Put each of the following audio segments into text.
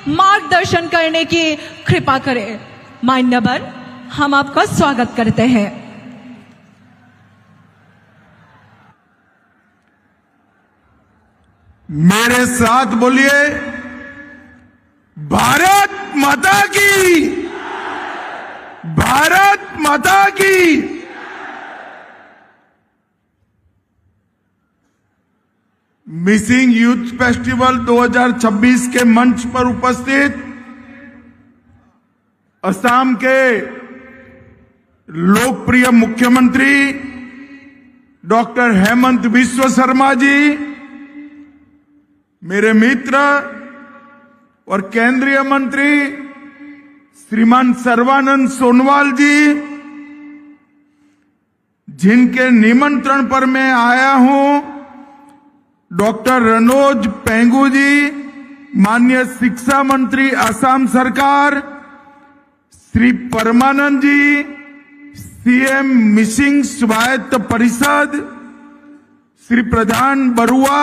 मार्गदर्शन करने की कृपा करें। मान्यवर, हम आपका स्वागत करते हैं। मेरे साथ बोलिए, भारत माता की, भारत माता की। मिसिंग यूथ फेस्टिवल 2026 के मंच पर उपस्थित असम के लोकप्रिय मुख्यमंत्री डॉक्टर हेमंत बिस्वा शर्मा जी, मेरे मित्र और केंद्रीय मंत्री श्रीमान सर्बानंद सोनोवाल जी, जिनके निमंत्रण पर मैं आया हूं, डॉक्टर रनोज पेंगू जी, माननीय शिक्षा मंत्री असम सरकार, श्री परमानंद जी, सीएम मिसिंग स्वायत्त परिषद, श्री प्रधान बरुआ,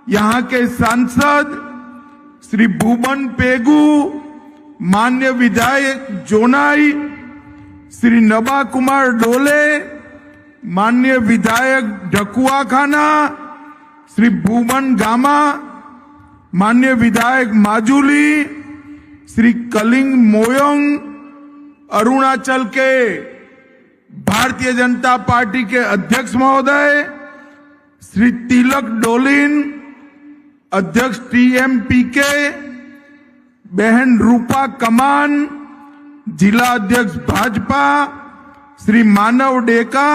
यहां के सांसद श्री भूबन पेगू, माननीय विधायक जोनाई, श्री नबा कुमार डोले, माननीय विधायक ढकुआ खाना, श्री भूबन गामा, माननीय विधायक माजुली, श्री कलिंग मोयोंग, अरुणाचल के भारतीय जनता पार्टी के अध्यक्ष महोदय, श्री तिलक डोलिन, अध्यक्ष टीएमपीके, बहन रूपा कमान, जिला अध्यक्ष भाजपा, श्री मानव डेका,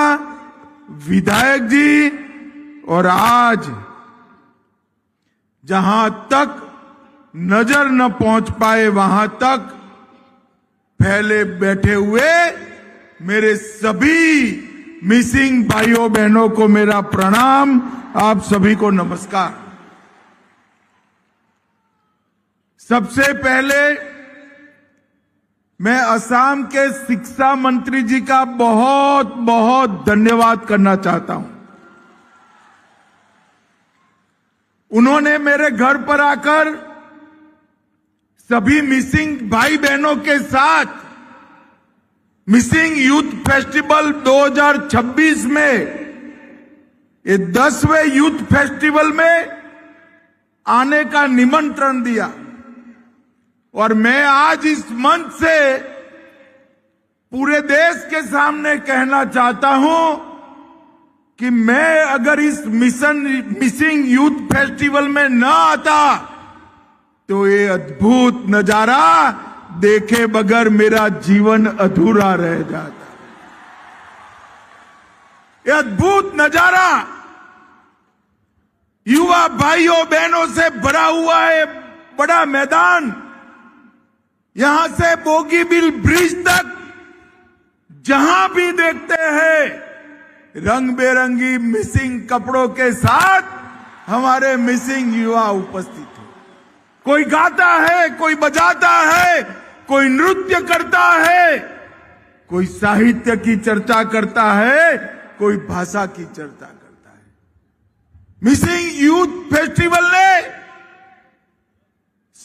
विधायक जी, और आज जहां तक नजर न पहुंच पाए वहां तक पहले बैठे हुए मेरे सभी मिसिंग भाइयों बहनों को मेरा प्रणाम, आप सभी को नमस्कार। सबसे पहले मैं असम के शिक्षा मंत्री जी का बहुत बहुत धन्यवाद करना चाहता हूं। उन्होंने मेरे घर पर आकर सभी मिसिंग भाई बहनों के साथ मिसिंग यूथ फेस्टिवल 2026 में, ये 10वें यूथ फेस्टिवल में आने का निमंत्रण दिया, और मैं आज इस मंच से पूरे देश के सामने कहना चाहता हूं कि मैं अगर इस मिसिंग यूथ फेस्टिवल में न आता तो ये अद्भुत नजारा देखे बगैर मेरा जीवन अधूरा रह जाता। ये अद्भुत नजारा युवा भाइयों बहनों से भरा हुआ है, बड़ा मैदान, यहां से बोगीबिल ब्रिज तक जहां भी देखते हैं रंग बेरंगी मिसिंग कपड़ों के साथ हमारे मिसिंग युवा उपस्थित हैं। कोई गाता है, कोई बजाता है, कोई नृत्य करता है, कोई साहित्य की चर्चा करता है, कोई भाषा की चर्चा करता है। मिसिंग यूथ फेस्टिवल ने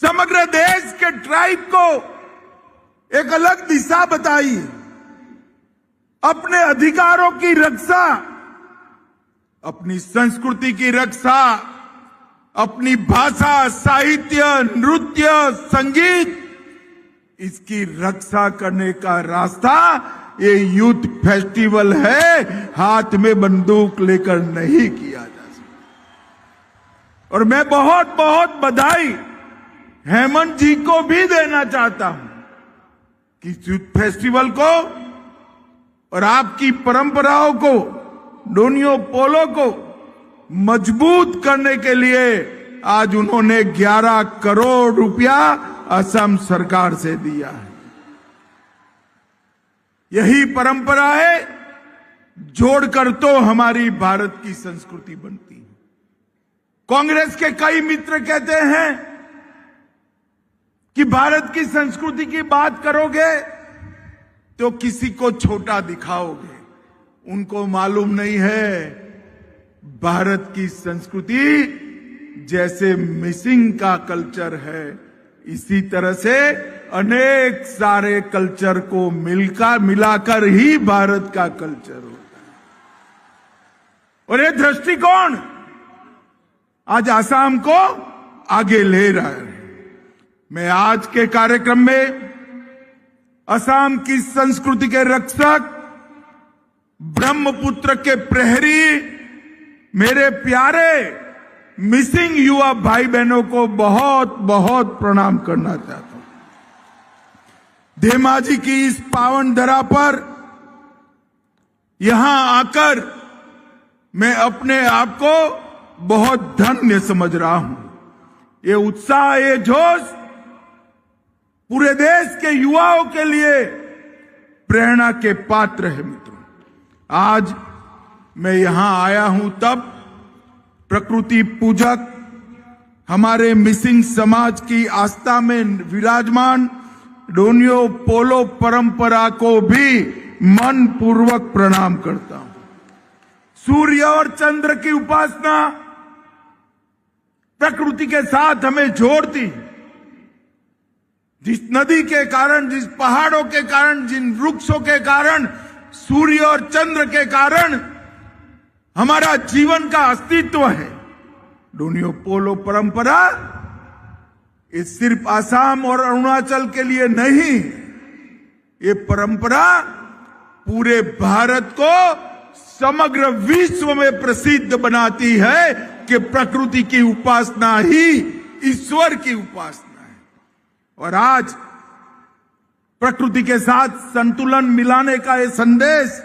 समग्र देश के ट्राइब को एक अलग दिशा बताई, अपने अधिकारों की रक्षा, अपनी संस्कृति की रक्षा, अपनी भाषा, साहित्य, नृत्य, संगीत, इसकी रक्षा करने का रास्ता ये यूथ फेस्टिवल है। हाथ में बंदूक लेकर नहीं किया जा सकता। और मैं बहुत बहुत बधाई हेमंत जी को भी देना चाहता हूं कि यूथ फेस्टिवल को और आपकी परंपराओं को, डोनियो पोलो को मजबूत करने के लिए आज उन्होंने 11 करोड़ रुपया असम सरकार से दिया है। यही परंपरा है, जोड़कर तो हमारी भारत की संस्कृति बनती है। कांग्रेस के कई मित्र कहते हैं कि भारत की संस्कृति की बात करोगे तो किसी को छोटा दिखाओगे। उनको मालूम नहीं है भारत की संस्कृति जैसे मिसिंग का कल्चर है, इसी तरह से अनेक सारे कल्चर को मिलाकर ही भारत का कल्चर होता है। और ये दृष्टिकोण आज आसाम को आगे ले रहा है। मैं आज के कार्यक्रम में असम की संस्कृति के रक्षक, ब्रह्मपुत्र के प्रहरी, मेरे प्यारे मिसिंग युवा भाई बहनों को बहुत बहुत प्रणाम करना चाहता हूं। धेमाजी की इस पावन धरा पर यहां आकर मैं अपने आप को बहुत धन्य समझ रहा हूं। ये उत्साह, ये जोश पूरे देश के युवाओं के लिए प्रेरणा के पात्र है। मित्रों, आज मैं यहां आया हूं तब प्रकृति पूजक हमारे मिसिंग समाज की आस्था में विराजमान डोनियो पोलो परंपरा को भी मन पूर्वक प्रणाम करता हूं। सूर्य और चंद्र की उपासना प्रकृति के साथ हमें जोड़ती। जिस नदी के कारण, जिस पहाड़ों के कारण, जिन वृक्षों के कारण, सूर्य और चंद्र के कारण हमारा जीवन का अस्तित्व है। डोनियो पोलो परंपरा ये सिर्फ आसाम और अरुणाचल के लिए नहीं, ये परंपरा पूरे भारत को समग्र विश्व में प्रसिद्ध बनाती है कि प्रकृति की उपासना ही ईश्वर की उपासना है। और आज प्रकृति के साथ संतुलन मिलाने का ये संदेश,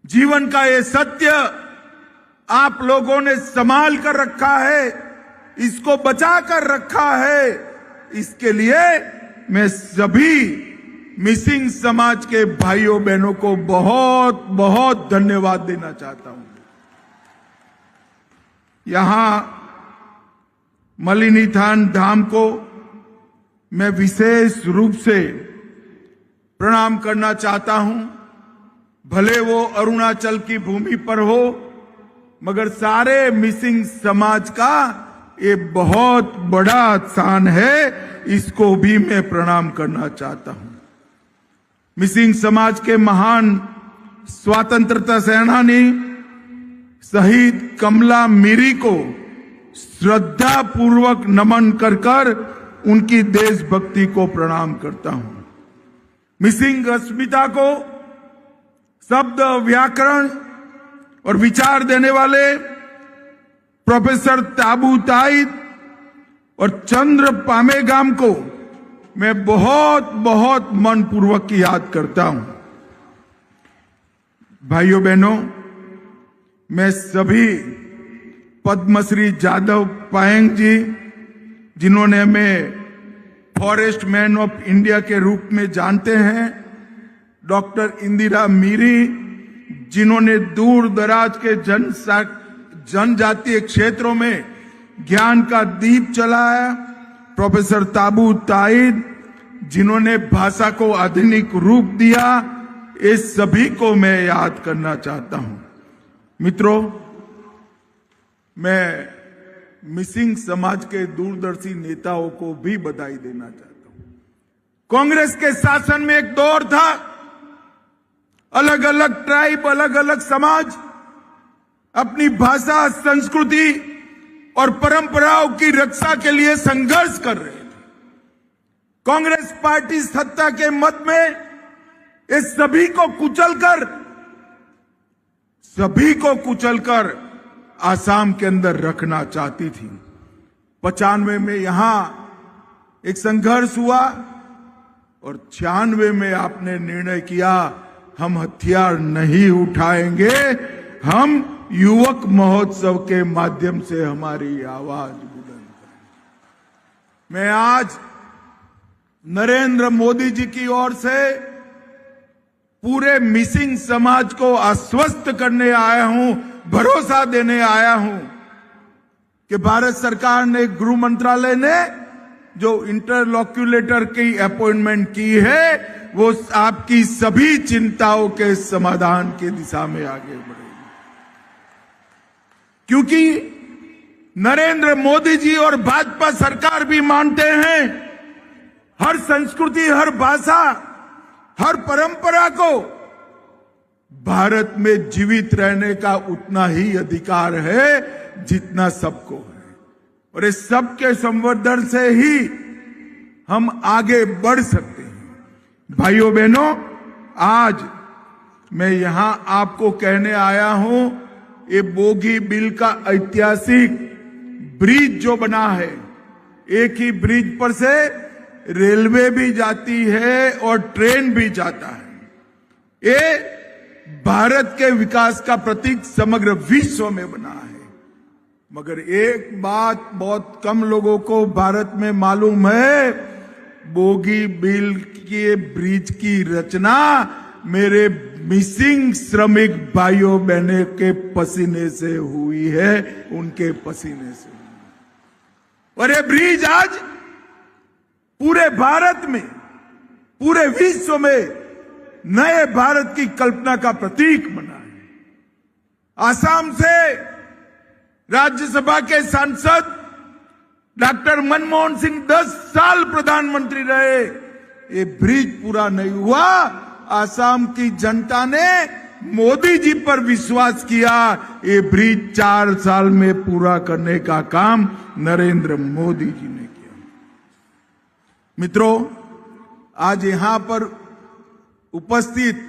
जीवन का ये सत्य आप लोगों ने संभाल कर रखा है, इसको बचा कर रखा है। इसके लिए मैं सभी मिसिंग समाज के भाइयों बहनों को बहुत बहुत धन्यवाद देना चाहता हूं। यहां मलिनीथान धाम को मैं विशेष रूप से प्रणाम करना चाहता हूं। भले वो अरुणाचल की भूमि पर हो, मगर सारे मिसिंग समाज का ये बहुत बड़ा स्थान है, इसको भी मैं प्रणाम करना चाहता हूं। मिसिंग समाज के महान स्वतंत्रता सेनानी शहीद कमला मीरी को श्रद्धा पूर्वक नमन कर उनकी देशभक्ति को प्रणाम करता हूं। मिसिंग अस्मिता को शब्द, व्याकरण और विचार देने वाले प्रोफेसर ताबू ताइद और चंद्र पामेगाम को मैं बहुत बहुत मनपूर्वक याद करता हूं। भाइयों बहनों, मैं सभी पद्मश्री जादव पायेंग जी, जिन्होंने हमें फॉरेस्ट मैन ऑफ इंडिया के रूप में जानते हैं, डॉक्टर इंदिरा मीरी, जिन्होंने दूर दराज के जनजातीय क्षेत्रों में ज्ञान का दीप जलाया, प्रोफेसर ताबू ताइद, जिन्होंने भाषा को आधुनिक रूप दिया, इस सभी को मैं याद करना चाहता हूं। मित्रों, मैं मिसिंग समाज के दूरदर्शी नेताओं को भी बधाई देना चाहता हूं। कांग्रेस के शासन में एक दौर था, अलग अलग ट्राइब, अलग अलग समाज अपनी भाषा, संस्कृति और परंपराओं की रक्षा के लिए संघर्ष कर रहे थे। कांग्रेस पार्टी सत्ता के मत में इस सभी को कुचलकर आसाम के अंदर रखना चाहती थी। 95 में यहां एक संघर्ष हुआ और 96 में आपने निर्णय किया, हम हथियार नहीं उठाएंगे, हम युवक महोत्सव के माध्यम से हमारी आवाज बुलंद करेंगे। मैं आज नरेंद्र मोदी जी की ओर से पूरे मिसिंग समाज को आश्वस्त करने आया हूं, भरोसा देने आया हूं कि भारत सरकार ने, गृह मंत्रालय ने जो इंटरलॉक्यूलेटर की अपॉइंटमेंट की है, वो आपकी सभी चिंताओं के समाधान की दिशा में आगे बढ़ेगी। क्योंकि नरेंद्र मोदी जी और भाजपा सरकार भी मानते हैं, हर संस्कृति, हर भाषा, हर परंपरा को भारत में जीवित रहने का उतना ही अधिकार है जितना सबको है। और इस सबके संवर्धन से ही हम आगे बढ़ सकते हैं। भाइयों बहनों, आज मैं यहां आपको कहने आया हूं, ये बोगीबील का ऐतिहासिक ब्रिज जो बना है, एक ही ब्रिज पर से रेलवे भी जाती है और ट्रेन भी जाता है। ये भारत के विकास का प्रतीक समग्र विश्व में बना है। मगर एक बात बहुत कम लोगों को भारत में मालूम है, बोगीबील के ब्रिज की रचना मेरे मिसिंग श्रमिक भाइयों बहनों के पसीने से हुई है, उनके पसीने से। और ये ब्रिज आज पूरे भारत में, पूरे विश्व में नए भारत की कल्पना का प्रतीक बना है। आसाम से राज्यसभा के सांसद डॉक्टर मनमोहन सिंह 10 साल प्रधानमंत्री रहे, ये ब्रिज पूरा नहीं हुआ। आसाम की जनता ने मोदी जी पर विश्वास किया, ये ब्रिज 4 साल में पूरा करने का काम नरेंद्र मोदी जी ने किया। मित्रों, आज यहां पर उपस्थित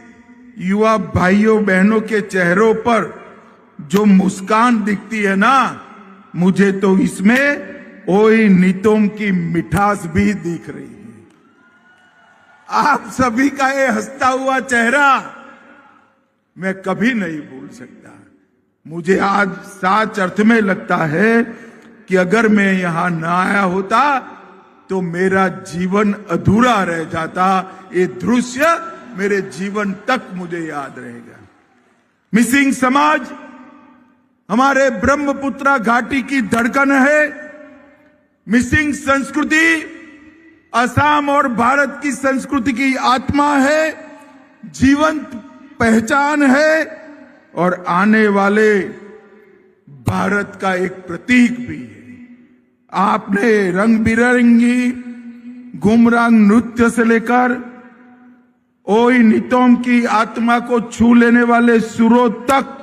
युवा भाइयों बहनों के चेहरों पर जो मुस्कान दिखती है ना, मुझे तो इसमें ओई नितोम की मिठास भी दिख रही है। आप सभी का ये हंसता हुआ चेहरा मैं कभी नहीं भूल सकता। मुझे आज सच अर्थ में लगता है कि अगर मैं यहां ना आया होता तो मेरा जीवन अधूरा रह जाता। ये दृश्य मेरे जीवन तक मुझे याद रहेगा। मिसिंग समाज हमारे ब्रह्मपुत्रा घाटी की धड़कन है। मिसिंग संस्कृति असम और भारत की संस्कृति की आत्मा है, जीवंत पहचान है और आने वाले भारत का एक प्रतीक भी है। आपने रंग बिरंगी गुमरांग नृत्य से लेकर ओई नितोम की आत्मा को छू लेने वाले सुरों तक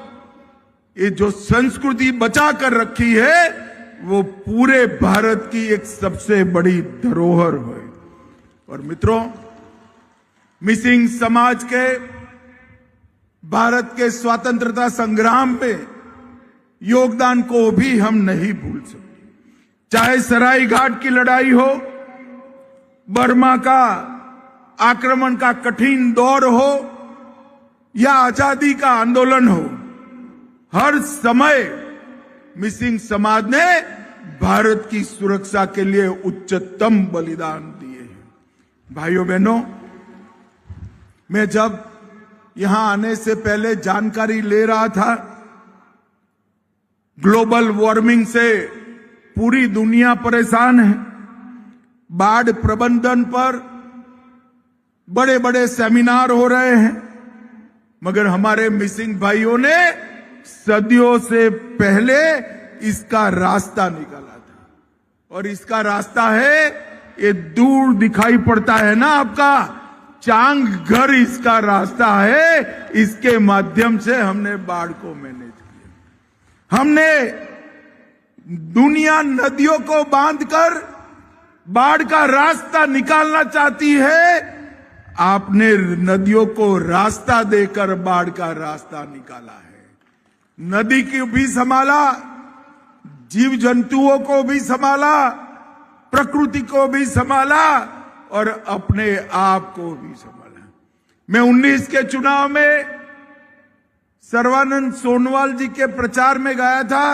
ये जो संस्कृति बचा कर रखी है, वो पूरे भारत की एक सबसे बड़ी धरोहर है। और मित्रों, मिसिंग समाज के भारत के स्वतंत्रता संग्राम में योगदान को भी हम नहीं भूल सकते। चाहे सराय घाट की लड़ाई हो, बर्मा का आक्रमण का कठिन दौर हो या आजादी का आंदोलन हो, हर समय मिसिंग समाज ने भारत की सुरक्षा के लिए उच्चतम बलिदान दिए हैं। भाइयों बहनों, मैं जब यहां आने से पहले जानकारी ले रहा था, ग्लोबल वार्मिंग से पूरी दुनिया परेशान है। बाढ़ प्रबंधन पर बड़े बड़े सेमिनार हो रहे हैं, मगर हमारे मिसिंग भाइयों ने सदियों से पहले इसका रास्ता निकाला था। और इसका रास्ता है, ये दूर दिखाई पड़ता है ना आपका, चांग घर इसका रास्ता है। इसके माध्यम से हमने बाढ़ को मैनेज किया। हमने दुनिया नदियों को बांधकर बाढ़ का रास्ता निकालना चाहती है, आपने नदियों को रास्ता देकर बाढ़ का रास्ता निकाला है। नदी को भी संभाला, जीव जंतुओं को भी संभाला, प्रकृति को भी संभाला और अपने आप को भी संभाला। मैं 19 के चुनाव में सर्बानंद सोनोवाल जी के प्रचार में गया था,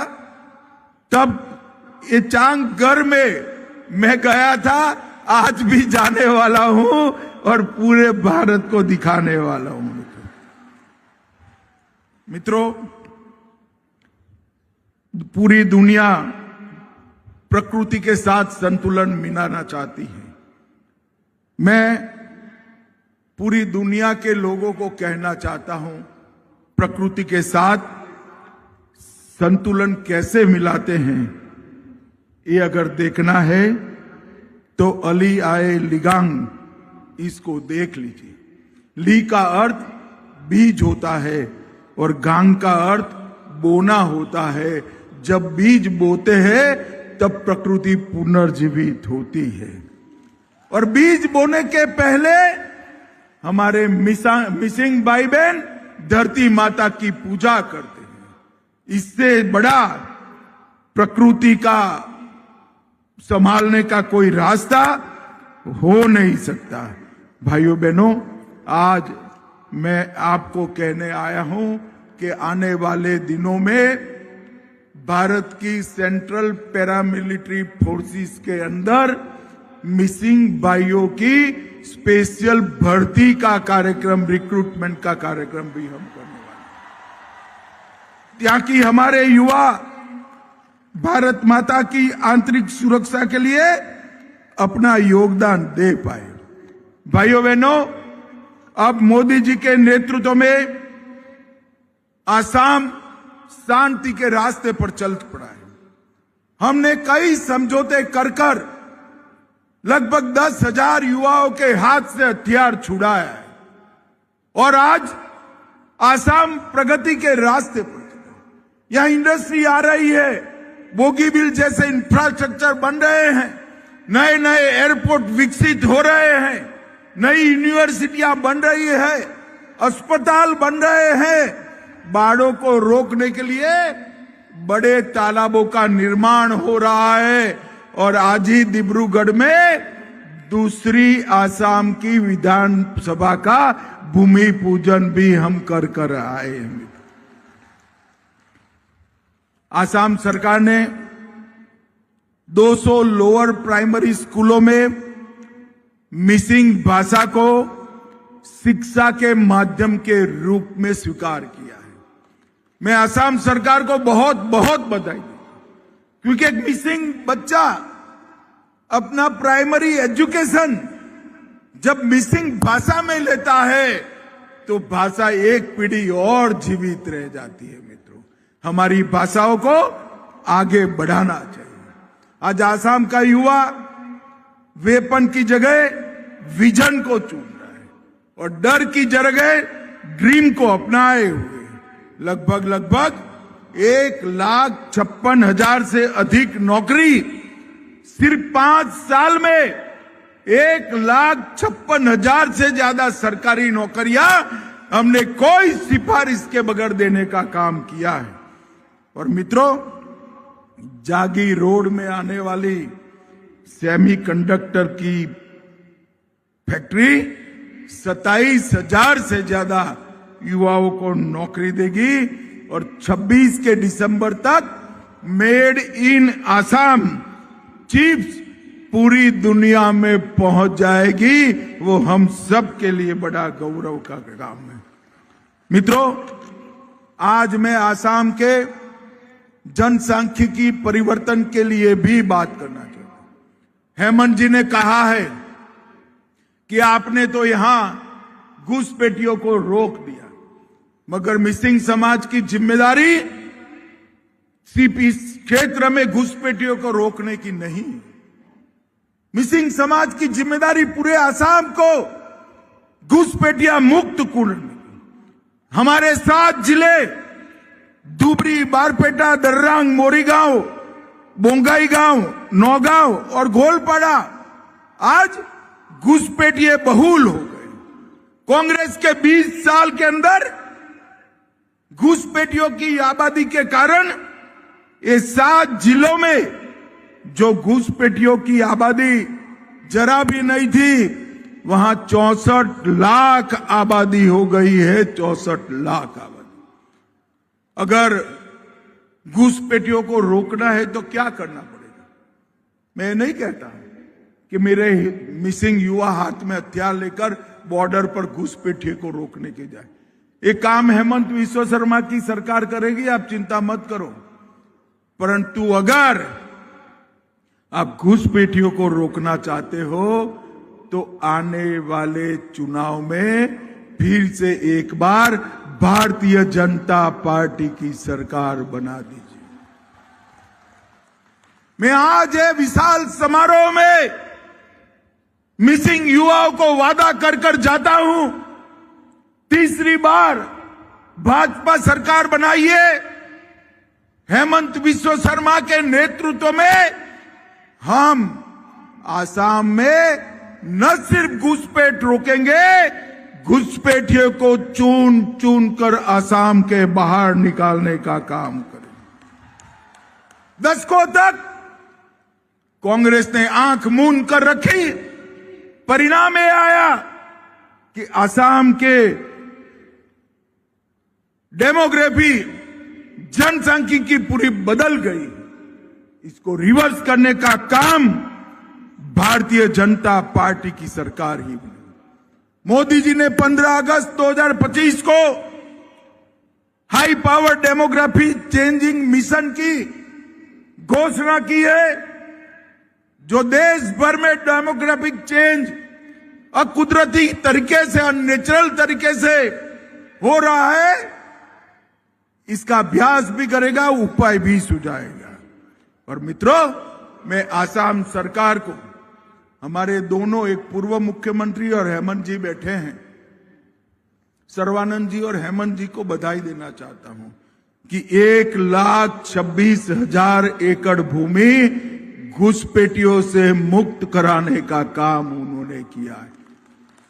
तब ये चांगघर में मैं गया था, आज भी जाने वाला हूं और पूरे भारत को दिखाने वाला हूं। मित्रों, पूरी दुनिया प्रकृति के साथ संतुलन मिलाना चाहती है। मैं पूरी दुनिया के लोगों को कहना चाहता हूं, प्रकृति के साथ संतुलन कैसे मिलाते हैं ये अगर देखना है तो अली आए लिगांग, इसको देख लीजिए। ली का अर्थ बीज होता है और गांग का अर्थ बोना होता है। जब बीज बोते हैं तब प्रकृति पुनर्जीवित होती है। और बीज बोने के पहले हमारे मिसिंग भाई बहन धरती माता की पूजा करते हैं। इससे बड़ा प्रकृति का संभालने का कोई रास्ता हो नहीं सकता। भाइयों बहनों, आज मैं आपको कहने आया हूं कि आने वाले दिनों में भारत की सेंट्रल पैरामिलिट्री फोर्सेस के अंदर मिसिंग भाइयों की स्पेशल भर्ती का कार्यक्रम, रिक्रूटमेंट का कार्यक्रम भी हम करने वाले हैं, ताकि हमारे युवा भारत माता की आंतरिक सुरक्षा के लिए अपना योगदान दे पाए। भाइयों बहनों, अब मोदी जी के नेतृत्व में आसाम शांति के रास्ते पर चल पड़ा है। हमने कई समझौते कर कर लगभग 10,000 युवाओं के हाथ से हथियार छुड़ाया है और आज आसाम प्रगति के रास्ते पर यहां इंडस्ट्री आ रही है, बोगीबिल जैसे इंफ्रास्ट्रक्चर बन रहे हैं, नए नए एयरपोर्ट विकसित हो रहे हैं, नई यूनिवर्सिटियां बन रही है, अस्पताल बन रहे हैं, बाढ़ों को रोकने के लिए बड़े तालाबों का निर्माण हो रहा है और आज ही डिब्रूगढ़ में दूसरी आसाम की विधानसभा का भूमि पूजन भी हम कर आए हैं। आसाम सरकार ने 200 लोअर प्राइमरी स्कूलों में मिसिंग भाषा को शिक्षा के माध्यम के रूप में स्वीकार किया है। मैं आसाम सरकार को बहुत बहुत बधाई दूं, क्योंकि एक मिसिंग बच्चा अपना प्राइमरी एजुकेशन जब मिसिंग भाषा में लेता है तो भाषा एक पीढ़ी और जीवित रह जाती है। मित्रों, हमारी भाषाओं को आगे बढ़ाना चाहिए। आज आसाम का युवा वेपन की जगह विजन को चुन रहा है और डर की जगह ड्रीम को अपनाए हुए लगभग 1,56,000 से अधिक नौकरी सिर्फ 5 साल में 1,56,000 से ज्यादा सरकारी नौकरियां हमने कोई सिफारिश के बगैर देने का काम किया है। और मित्रों, जागी रोड में आने वाली सेमीकंडक्टर की फैक्ट्री 27,000 से ज्यादा युवाओं को नौकरी देगी और 26 के दिसंबर तक मेड इन आसाम चिप्स पूरी दुनिया में पहुंच जाएगी। वो हम सब के लिए बड़ा गौरव का काम है। मित्रों, आज मैं आसाम के जनसांख्यिकी परिवर्तन के लिए भी बात करना चाहता हूं। हेमंत जी ने कहा है कि आपने तो यहां घुसपैठियों को रोक दिया, मगर मिसिंग समाज की जिम्मेदारी सिर्फ इस क्षेत्र में घुसपैठियों को रोकने की नहीं। मिसिंग समाज की जिम्मेदारी पूरे आसाम को घुसपैठिया मुक्त करने की। हमारे 7 जिले धुबरी, बारपेटा, दर्रांग, मोरीगांव, बोंगाईगांव, नौगांव और घोलपाड़ा आज घुसपैठिए बहुल हो गए। कांग्रेस के 20 साल के अंदर घुसपैठियों की आबादी के कारण ये 7 जिलों में जो घुसपैठियों की आबादी जरा भी नहीं थी, वहां 64 लाख आबादी हो गई है। 64 लाख आबादी। अगर घुसपैठियों को रोकना है तो क्या करना पड़ेगा? मैं नहीं कहता कि मेरे मिसिंग युवा हाथ में हथियार लेकर बॉर्डर पर घुसपैठियों को रोकने के जाए। एक काम हेमंत विश्व शर्मा की सरकार करेगी, आप चिंता मत करो। परंतु अगर आप घुसपैठियों को रोकना चाहते हो तो आने वाले चुनाव में फिर से एक बार भारतीय जनता पार्टी की सरकार बना दीजिए। मैं आज ये विशाल समारोह में मिसिंग युवाओं को वादा कर कर जाता हूं, तीसरी बार भाजपा सरकार बनाइए, हेमंत बिस्वा शर्मा के नेतृत्व में हम आसाम में न सिर्फ घुसपैठ रोकेंगे, घुसपैठियों को चुन चुन कर आसाम के बाहर निकालने का काम करेंगे। दशकों तक कांग्रेस ने आंख मूंद कर रखी, परिणाम ये आया कि आसाम के डेमोग्राफी, जनसांख्यिकी पूरी बदल गई। इसको रिवर्स करने का काम भारतीय जनता पार्टी की सरकार ही बनी। मोदी जी ने 15 अगस्त 2025 को high power demography changing mission की घोषणा की है, जो देश भर में डेमोग्राफिक चेंज अकुदरती तरीके से, अननेचुरल तरीके से हो रहा है। इसका अभ्यास भी करेगा, उपाय भी सुझाएगा। और मित्रों, मैं आसाम सरकार को, हमारे दोनों, एक पूर्व मुख्यमंत्री और हेमंत जी बैठे हैं, सर्बानंद जी और हेमंत जी को बधाई देना चाहता हूं कि 1,26,000 एकड़ भूमि घुसपैठियों से मुक्त कराने का काम उन्होंने किया है।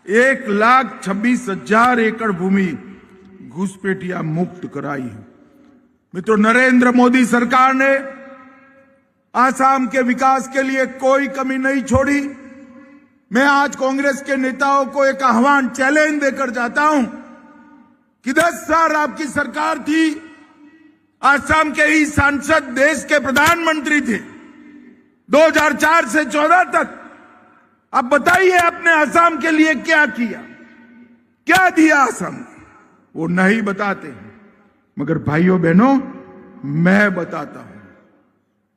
1,26,000 एकड़ भूमि घुसपैठियां मुक्त कराई है। मित्रों, नरेंद्र मोदी सरकार ने आसाम के विकास के लिए कोई कमी नहीं छोड़ी। मैं आज कांग्रेस के नेताओं को एक आह्वान, चैलेंज देकर जाता हूं कि 10 साल आपकी सरकार थी, आसाम के ही सांसद देश के प्रधानमंत्री थे 2004 से 14 तक। आप बताइए आपने आसाम के लिए क्या किया, क्या दिया आसाम को? वो नहीं बताते हैं, मगर भाइयों बहनों, मैं बताता हूं।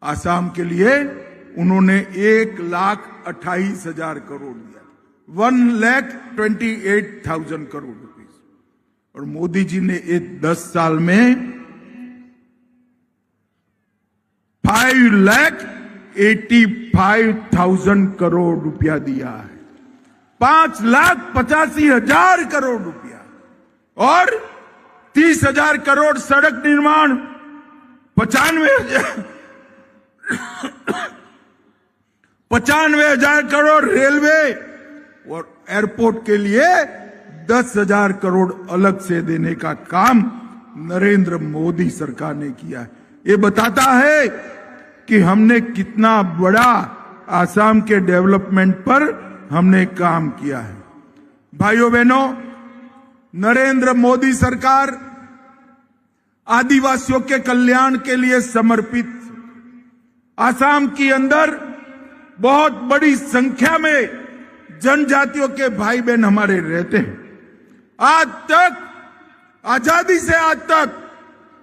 आसाम के लिए उन्होंने 1,28,000 करोड़ दिया, 1,28,000 करोड़ रुपीस। और मोदी जी ने 10 साल में 5,85,000 करोड़ रुपया दिया है, 5,85,000 करोड़ रुपया। और 30,000 करोड़ सड़क निर्माण, 95,000 करोड़ रेलवे और एयरपोर्ट के लिए 10,000 करोड़ अलग से देने का काम नरेंद्र मोदी सरकार ने किया है। ये बताता है कि हमने कितना बड़ा आसाम के डेवलपमेंट पर हमने काम किया है। भाइयों बहनों, नरेंद्र मोदी सरकार आदिवासियों के कल्याण के लिए समर्पित। आसाम के अंदर बहुत बड़ी संख्या में जनजातियों के भाई बहन हमारे रहते हैं। आज तक, आजादी से आज तक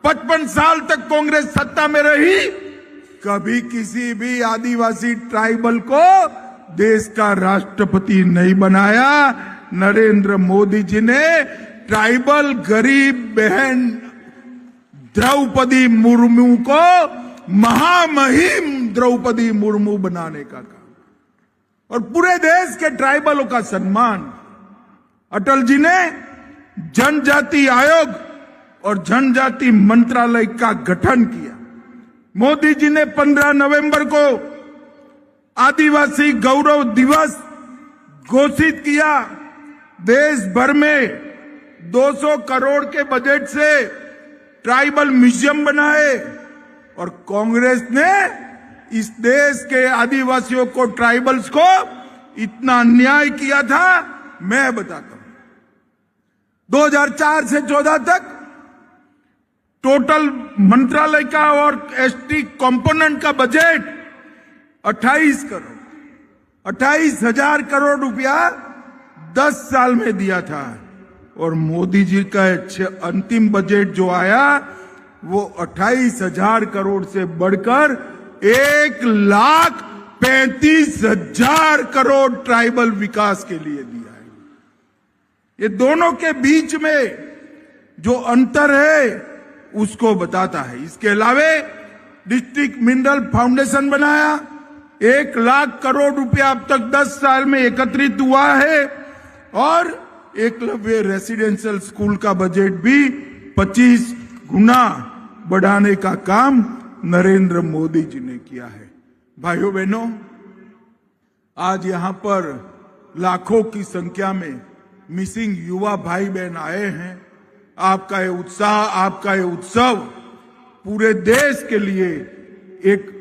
55 साल तक कांग्रेस सत्ता में रही, कभी किसी भी आदिवासी ट्राइबल को देश का राष्ट्रपति नहीं बनाया। नरेंद्र मोदी जी ने ट्राइबल गरीब बहन द्रौपदी मुर्मू को महामहिम द्रौपदी मुर्मू बनाने का काम, और पूरे देश के ट्राइबलों का सम्मान। अटल जी ने जनजाति आयोग और जनजाति मंत्रालय का गठन किया। मोदी जी ने 15 नवंबर को आदिवासी गौरव दिवस घोषित किया। देश भर में 200 करोड़ के बजट से ट्राइबल म्यूजियम बनाए, और कांग्रेस ने इस देश के आदिवासियों को, ट्राइबल्स को इतना अन्याय किया था, मैं बताता हूं। 2004 से 14 तक टोटल मंत्रालय का और एसटी कंपोनेंट का बजट 28,000 करोड़ रुपया 10 साल में दिया था। और मोदी जी का अंतिम बजट जो आया वो 28,000 करोड़ से बढ़कर 1,35,000 करोड़ ट्राइबल विकास के लिए दिया है। ये दोनों के बीच में जो अंतर है उसको बताता है। इसके अलावे डिस्ट्रिक्ट मिनरल फाउंडेशन बनाया। 1 लाख करोड़ रुपया अब तक 10 साल में एकत्रित हुआ है और एकलव्य रेसिडेंशियल स्कूल का बजट भी 25 गुना बढ़ाने का काम नरेंद्र मोदी जी ने किया है। भाइयों बहनों, आज यहां पर लाखों की संख्या में मिसिंग युवा भाई बहन आए हैं। आपका ये उत्साह, आपका ये उत्सव पूरे देश के लिए एक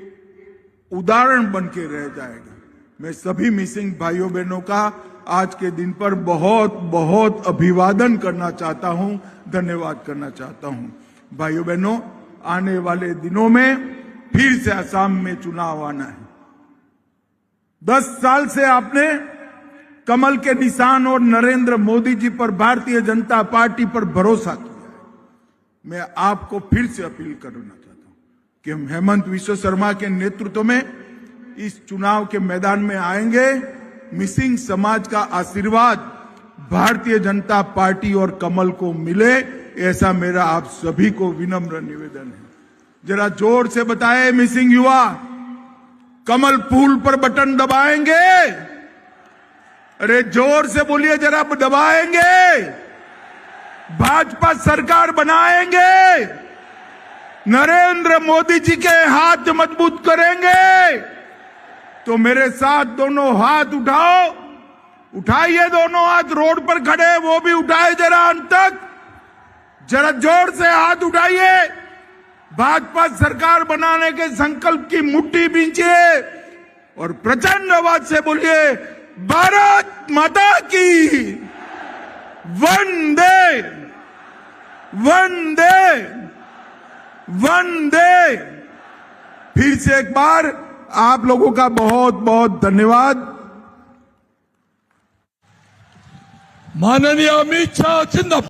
उदाहरण बन के रह जाएगा। मैं सभी मिसिंग भाइयों बहनों का आज के दिन पर बहुत बहुत अभिवादन करना चाहता हूं, धन्यवाद करना चाहता हूं। भाइयों बहनों, आने वाले दिनों में फिर से असम में चुनाव आना है। 10 साल से आपने कमल के निशान और नरेंद्र मोदी जी पर, भारतीय जनता पार्टी पर भरोसा किया है। मैं आपको फिर से अपील करना चाहता हूं कि हम हेमंत विश्व शर्मा के नेतृत्व में इस चुनाव के मैदान में आएंगे। मिसिंग समाज का आशीर्वाद भारतीय जनता पार्टी और कमल को मिले, ऐसा मेरा आप सभी को विनम्र निवेदन है। जरा जोर से बताएं मिसिंग युवा, कमल फूल पर बटन दबाएंगे? अरे जोर से बोलिए, जरा दबाएंगे? भाजपा सरकार बनाएंगे? नरेंद्र मोदी जी के हाथ मजबूत करेंगे? तो मेरे साथ दोनों हाथ उठाओ, उठाइए दोनों हाथ। रोड पर खड़े वो भी उठाए जरा अंत तक, जरा जोर से हाथ उठाइए। भाजपा सरकार बनाने के संकल्प की मुट्ठी बींचिए और प्रचंड आवाज से बोलिए, भारत माता की वंदे वंदे वंदे। फिर से एक बार आप लोगों का बहुत बहुत धन्यवाद। माननीय अमित शाह जिंदाबाद।